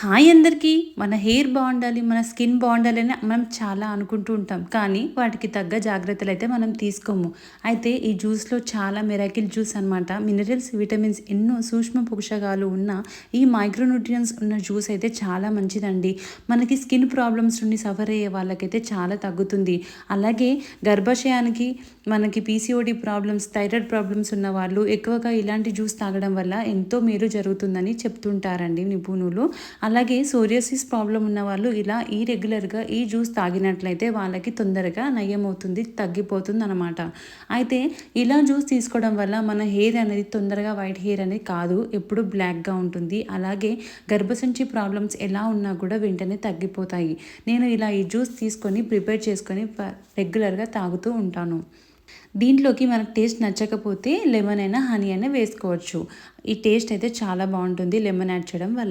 Hi అందరికీ. మన hair బాగుండాలి, మన స్కిన్ బాగుండాలి అని మనం చాలా అనుకుంటూ ఉంటాం. కానీ వాటికి తగ్గ జాగ్రత్తలు అయితే మనం తీసుకోము. అయితే ఈ జ్యూస్లో చాలా మిరాకిల్ జ్యూస్ అనమాట. మినరల్స్, విటమిన్స్, ఎన్నో సూక్ష్మ పోషకాలు ఉన్న ఈ మైక్రోన్యూట్రియన్స్ ఉన్న జ్యూస్ అయితే చాలా మంచిదండి. మనకి స్కిన్ ప్రాబ్లమ్స్ నుండి సఫర్ అయ్యే వాళ్ళకైతే చాలా తగ్గుతుంది. అలాగే గర్భాశయానికి, మనకి పీసీఓడి ప్రాబ్లమ్స్, థైరాయిడ్ ప్రాబ్లమ్స్ ఉన్న వాళ్ళు ఎక్కువగా ఇలాంటి జ్యూస్ తాగడం వల్ల ఎంతో మేలు జరుగుతుందని చెప్తుంటారండి నిపుణులు. అలాగే సోరియాసిస్ ప్రాబ్లం ఉన్న వాళ్ళు ఇలా రెగ్యులర్గా ఈ జ్యూస్ తాగినట్లయితే వాళ్ళకి తొందరగా నయమవుతుంది, తగ్గిపోతుంది అనమాట. అయితే ఇలా జ్యూస్ తీసుకోవడం వల్ల మన హెయిర్ అనేది తొందరగా వైట్ హెయిర్ అనేది కాదు, ఎప్పుడు బ్లాక్గా ఉంటుంది. అలాగే గర్భసంచి ప్రాబ్లమ్స్ ఎలా ఉన్నా కూడా వెంటనే తగ్గిపోతాయి. నేను ఇలా ఈ జ్యూస్ తీసుకొని ప్రిపేర్ చేసుకొని రెగ్యులర్గా తాగుతూ ఉంటాను. దీంట్లోకి మనకు టేస్ట్ నచ్చకపోతే లెమన్ అయినా, హనీ అయినా వేసుకోవచ్చు. ఈ టేస్ట్ అయితే చాలా బాగుంటుంది లెమన్ యాడ్ చేయడం వల్ల.